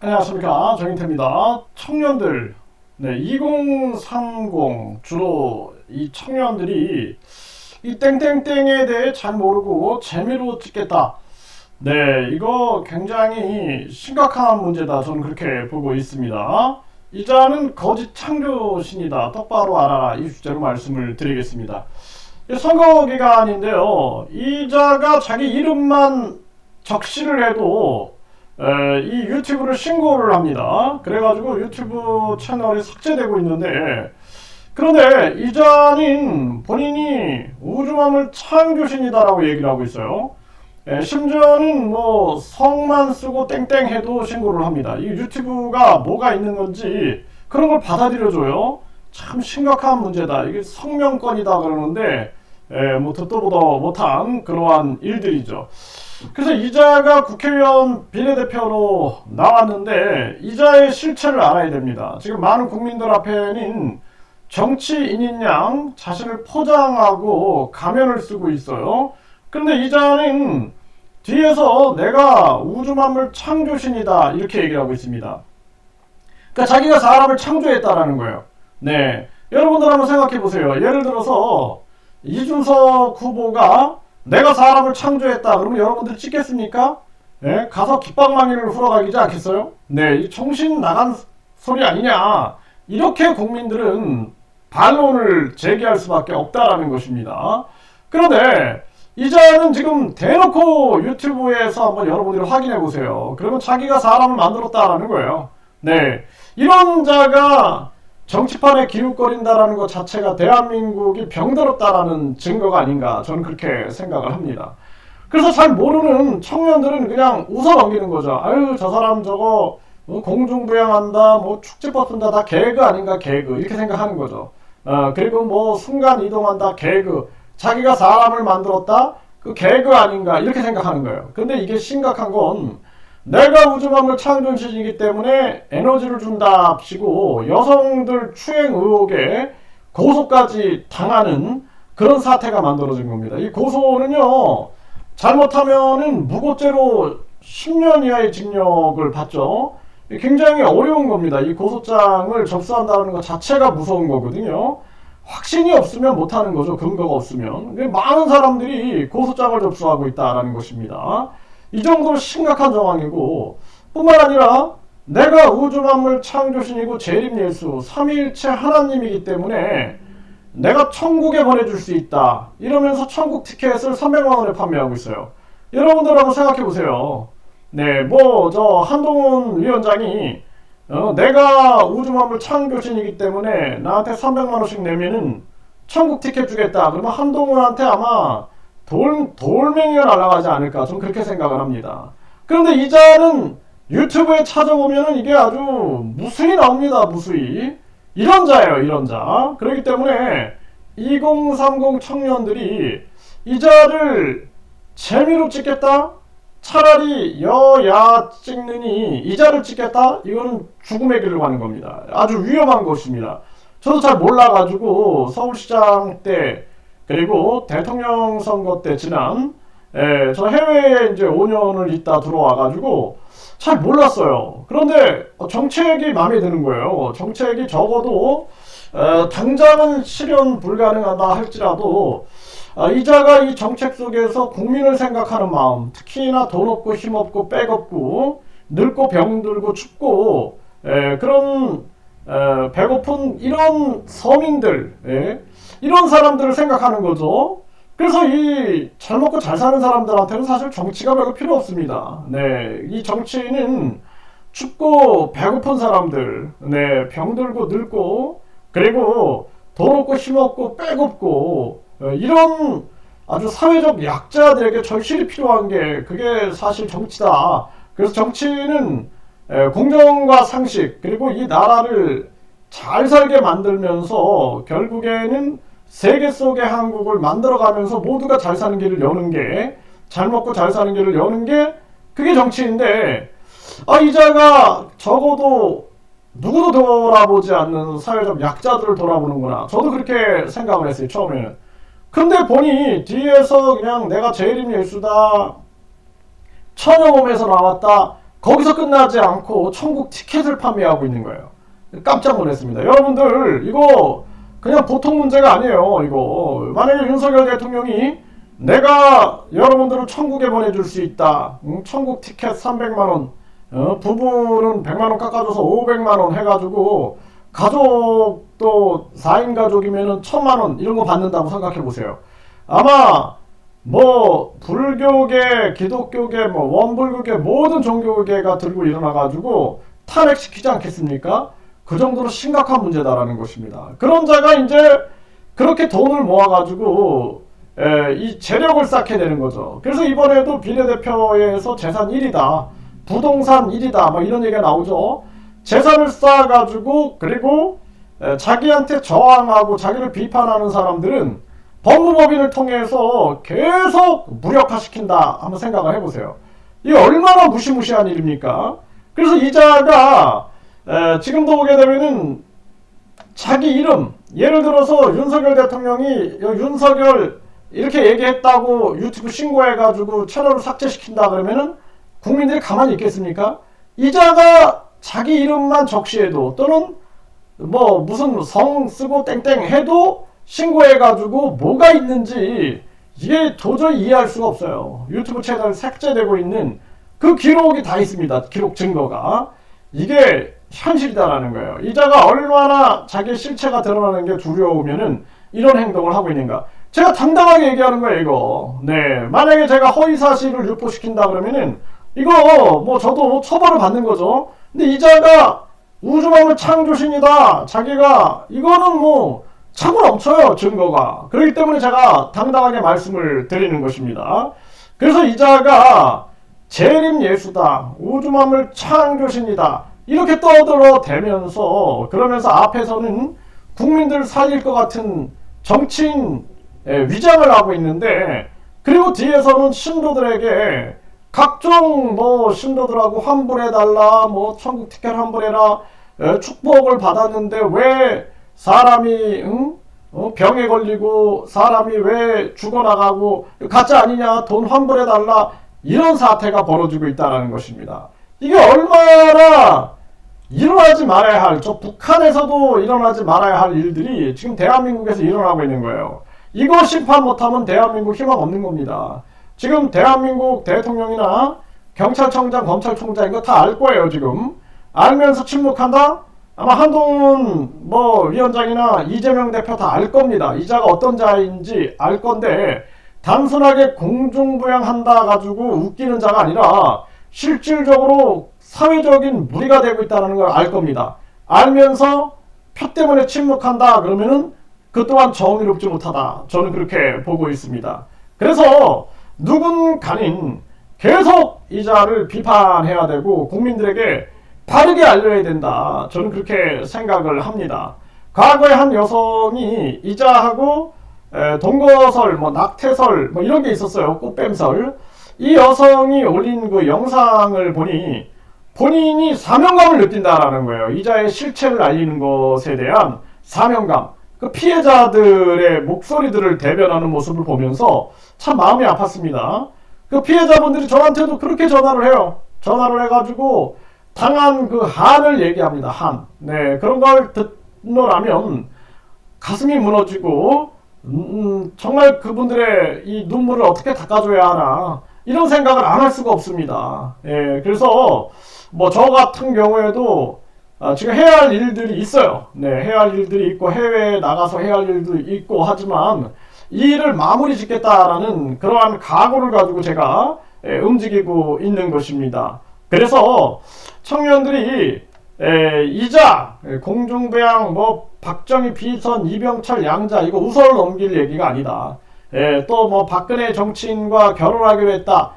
안녕하십니까, 정인태입니다. 청년들, 2030 주로 이 청년들이 이 땡땡땡에 대해 잘 모르고 재미로 찍겠다. 이거 굉장히 심각한 문제다. 저는 그렇게 보고 있습니다. 이자는 거짓 창조신이다. 똑바로 알아라. 이 주제로 말씀을 드리겠습니다. 선거 기간인데요. 이자가 자기 이름만 적시를 해도 이 유튜브를 신고를 합니다. 그래가지고 유튜브 채널이 삭제되고 있는데, 그런데 이자는 본인이 우주만물 창조신이다라고 얘기를 하고 있어요. 심지어는 뭐 성만 쓰고 땡땡 해도 신고를 합니다. 이 유튜브가 뭐가 있는 건지 그런 걸 받아들여줘요. 참 심각한 문제다. 이게 성명권이다 그러는데 뭐 듣도 보도 못한 그러한 일들이죠. 그래서 이자가 국회의원 비례대표로 나왔는데 이자의 실체를 알아야 됩니다. 지금 많은 국민들 앞에는 정치인인 양 자신을 포장하고 가면을 쓰고 있어요. 그런데 이자는 뒤에서 내가 우주만물 창조신이다 이렇게 얘기를 하고 있습니다. 그러니까 자기가 사람을 창조했다라는 거예요. 여러분들 한번 생각해 보세요. 예를 들어서 이준석 후보가 내가 사람을 창조했다 그러면 여러분들 찍겠습니까? 가서 깃방망이를 풀어가기지 않겠어요? 이 정신 나간 소리 아니냐, 이렇게 국민들은 반론을 제기할 수밖에 없다라는 것입니다. 그런데 이자는 지금 대놓고 유튜브에서 한번 여러분들이 확인해 보세요. 그러면 자기가 사람을 만들었다라는 거예요. 이런 자가 정치판에 기웃거린다라는 것 자체가 대한민국이 병들었다라는 증거가 아닌가, 저는 그렇게 생각을 합니다. 그래서 잘 모르는 청년들은 그냥 웃어 넘기는 거죠. 아유, 저 사람 저거 공중부양한다, 뭐 축지법 쓴다, 다 개그 아닌가, 개그, 이렇게 생각하는 거죠. 그리고 뭐 순간 이동한다, 개그, 자기가 사람을 만들었다, 그 개그 아닌가, 이렇게 생각하는 거예요. 근데 이게 심각한 건 내가 우주만물 창조신이기 때문에 에너지를 준답시고 여성들 추행 의혹에 고소까지 당하는 그런 사태가 만들어진 겁니다. 이 고소는요, 잘못하면은 무고죄로 10년 이하의 징역을 받죠. 굉장히 어려운 겁니다. 이 고소장을 접수한다는 것 자체가 무서운 거거든요. 확신이 없으면 못하는 거죠. 근거가 없으면. 많은 사람들이 고소장을 접수하고 있다는 것입니다. 이 정도로 심각한 정황이고, 뿐만 아니라 내가 우주만물 창조신이고 재림예수 삼위일체 하나님이기 때문에 내가 천국에 보내줄 수 있다 이러면서 천국 티켓을 300만원에 판매하고 있어요. 여러분들 한번 생각해 보세요. 저 한동훈 위원장이 내가 우주만물 창조신이기 때문에 나한테 300만원씩 내면은 천국 티켓 주겠다 그러면 한동훈한테 아마 돌멩이가 날아가지 않을까, 저는 그렇게 생각을 합니다. 그런데 이자는 유튜브에 찾아보면은 이게 아주 무수히 나옵니다. 무수히. 이런 자예요, 이런 자. 그렇기 때문에 2030 청년들이 이자를 재미로 찍겠다? 차라리 여야 찍느니 이자를 찍겠다? 이거는 죽음의 길을 가는 겁니다. 아주 위험한 것입니다. 저도 잘 몰라가지고 서울시장 때 그리고 대통령 선거 때 지난 저 해외에 이제 5년을 있다 들어와가지고 잘 몰랐어요. 그런데 정책이 마음에 드는 거예요. 정책이 적어도 당장은 실현 불가능하다 할지라도 이자가 이 정책 속에서 국민을 생각하는 마음, 특히나 돈 없고 힘 없고 빽 없고 늙고 병들고 춥고 그런 배고픈 이런 서민들, 이런 사람들을 생각하는 거죠. 그래서 이 잘 먹고 잘 사는 사람들한테는 사실 정치가 별로 필요 없습니다. 이 정치인은 춥고 배고픈 사람들, 병들고 늙고 그리고 돈 없고 힘 없고 빽 없고 이런 아주 사회적 약자들에게 절실히 필요한 게 그게 사실 정치다. 그래서 정치는 공정과 상식 그리고 이 나라를 잘 살게 만들면서 결국에는 세계 속의 한국을 만들어가면서 모두가 잘 사는 길을 여는 게, 잘 먹고 잘 사는 길을 여는 게 그게 정치인데, 이자가 적어도 누구도 돌아보지 않는 사회적 약자들을 돌아보는구나, 저도 그렇게 생각을 했어요, 처음에는. 근데 보니 뒤에서 그냥 내가 재림 예수다, 처녀 몸에서 나왔다, 거기서 끝나지 않고 천국 티켓을 판매하고 있는 거예요. 깜짝 놀랐습니다. 여러분들 이거 그냥 보통 문제가 아니에요. 이거 만약에 윤석열 대통령이 내가 여러분들을 천국에 보내줄 수 있다. 천국 티켓 300만원, 부부는 100만원 깎아줘서 500만원 해가지고 가족도 4인 가족이면은 1000만원 이런 거 받는다고 생각해 보세요. 아마 뭐 불교계, 기독교계, 뭐 원불교계 모든 종교계가 들고 일어나가지고 탄핵시키지 않겠습니까? 그 정도로 심각한 문제다라는 것입니다. 그런 자가 이제 그렇게 돈을 모아가지고 이 재력을 쌓게 되는 거죠. 그래서 이번에도 비례대표에서 재산 1위다, 부동산 1위다, 뭐 이런 얘기가 나오죠. 재산을 쌓아가지고 그리고 자기한테 저항하고 자기를 비판하는 사람들은 법무법인을 통해서 계속 무력화시킨다 한번 생각을 해보세요. 이게 얼마나 무시무시한 일입니까? 그래서 이자가 지금도 보게 되면은 자기 이름, 예를 들어서 윤석열 대통령이 윤석열 이렇게 얘기했다고 유튜브 신고해가지고 채널을 삭제시킨다 그러면은 국민들이 가만히 있겠습니까? 이자가 자기 이름만 적시해도 또는 뭐 무슨 성 쓰고 땡땡 해도 신고해가지고 뭐가 있는지 이게 도저히 이해할 수가 없어요. 유튜브 채널 삭제되고 있는 그 기록이 다 있습니다. 기록 증거가. 이게 현실이다라는 거예요. 이자가 얼마나 자기의 실체가 드러나는 게 두려우면은 이런 행동을 하고 있는가. 제가 당당하게 얘기하는 거예요, 이거. 네. 만약에 제가 허위사실을 유포시킨다 그러면은 이거 뭐 저도 처벌을 받는 거죠. 근데 이자가 우주만물 창조신이다. 자기가 이거는 뭐 차고 넘쳐요, 증거가. 그렇기 때문에 제가 당당하게 말씀을 드리는 것입니다. 그래서 이자가 재림예수다, 우주만물 창조신이다, 이렇게 떠들어대면서 그러면서 앞에서는 국민들을 살릴 것 같은 정치인 위장을 하고 있는데, 그리고 뒤에서는 신도들에게 각종 뭐 신도들하고 환불해달라, 뭐 천국 티켓 환불해라, 축복을 받았는데 왜 사람이 병에 걸리고 사람이 왜 죽어나가고 가짜 아니냐, 돈 환불해달라, 이런 사태가 벌어지고 있다는 것입니다. 이게 얼마나 일어나지 말아야 할, 저 북한에서도 일어나지 말아야 할 일들이 지금 대한민국에서 일어나고 있는 거예요. 이거 심판 못하면 대한민국 희망 없는 겁니다. 지금 대한민국 대통령이나 경찰청장, 검찰총장 이거 다 알 거예요. 지금 알면서 침묵한다? 아마 한동훈 뭐 위원장이나 이재명 대표 다 알 겁니다. 이자가 어떤 자인지 알 건데 단순하게 공중부양한다 가지고 웃기는 자가 아니라 실질적으로 사회적인 무리가 되고 있다는 걸 알 겁니다. 알면서 표 때문에 침묵한다 그러면은 그 또한 정의롭지 못하다. 저는 그렇게 보고 있습니다. 그래서 누군가는 계속 이자를 비판해야 되고 국민들에게 바르게 알려야 된다. 저는 그렇게 생각을 합니다. 과거에 한 여성이 이자하고 동거설, 뭐 낙태설 뭐 이런 게 있었어요. 꽃뱀설. 이 여성이 올린 그 영상을 보니 본인이 사명감을 느낀다라는 거예요. 이자의 실체를 알리는 것에 대한 사명감. 그 피해자들의 목소리들을 대변하는 모습을 보면서 참 마음이 아팠습니다. 그 피해자분들이 저한테도 그렇게 전화를 해요. 전화를 해가지고 당한 그 한을 얘기합니다. 한. 네, 그런 걸 듣노라면 가슴이 무너지고 정말 그분들의 이 눈물을 어떻게 닦아줘야 하나, 이런 생각을 안 할 수가 없습니다. 예, 그래서 뭐 저 같은 경우에도 지금 해야 할 일들이 있어요. 네, 해야 할 일들이 있고 해외에 나가서 해야 할 일도 있고 하지만 이 일을 마무리 짓겠다라는 그러한 각오를 가지고 제가 움직이고 있는 것입니다. 그래서 청년들이 이자, 공중부양, 뭐 박정희, 비선, 이병철, 양자 이거 우선을 넘길 얘기가 아니다. 또 뭐 박근혜 정치인과 결혼하기로 했다.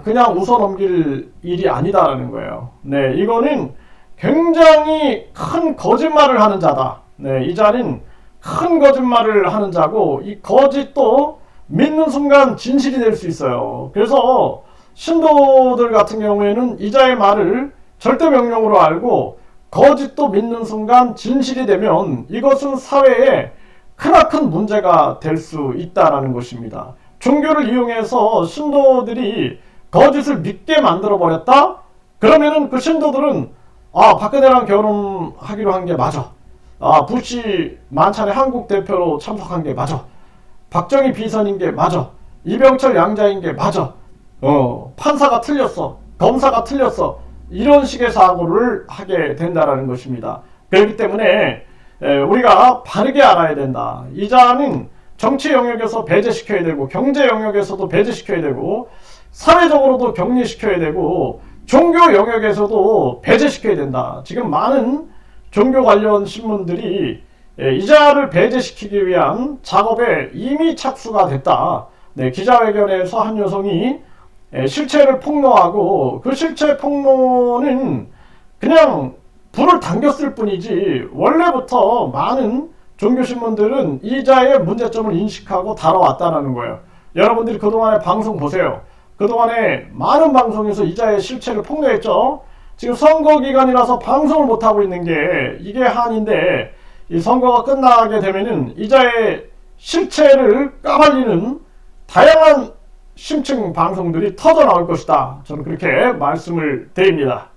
그냥 웃어 넘길 일이 아니다라는 거예요. 네, 이거는 굉장히 큰 거짓말을 하는 자다. 네, 이자는 큰 거짓말을 하는 자고 이 거짓도 믿는 순간 진실이 될 수 있어요. 그래서 신도들 같은 경우에는 이자의 말을 절대 명령으로 알고 거짓도 믿는 순간 진실이 되면 이것은 사회에 크나큰 문제가 될 수 있다는 것입니다. 종교를 이용해서 신도들이 거짓을 믿게 만들어 버렸다? 그러면은 그 신도들은 박근혜랑 결혼하기로 한 게 맞아. 부시 만찬에 한국 대표로 참석한 게 맞아. 박정희 비선인 게 맞아. 이병철 양자인 게 맞아. 판사가 틀렸어. 검사가 틀렸어. 이런 식의 사고를 하게 된다라는 것입니다. 그렇기 때문에 우리가 바르게 알아야 된다. 이자는 정치 영역에서 배제시켜야 되고 경제 영역에서도 배제시켜야 되고 사회적으로도 격리시켜야 되고 종교 영역에서도 배제시켜야 된다. 지금 많은 종교 관련 신문들이 이자를 배제시키기 위한 작업에 이미 착수가 됐다. 네, 기자회견에서 한 여성이 실체를 폭로하고 그 실체 폭로는 그냥 불을 당겼을 뿐이지 원래부터 많은 종교신문들은 이자의 문제점을 인식하고 다뤄왔다는 거예요. 여러분들이 그동안에 방송 보세요. 그동안에 많은 방송에서 이자의 실체를 폭로했죠. 지금 선거 기간이라서 방송을 못하고 있는 게 이게 한인데 이 선거가 끝나게 되면은 이자의 실체를 까발리는 다양한 심층 방송들이 터져 나올 것이다. 저는 그렇게 말씀을 드립니다.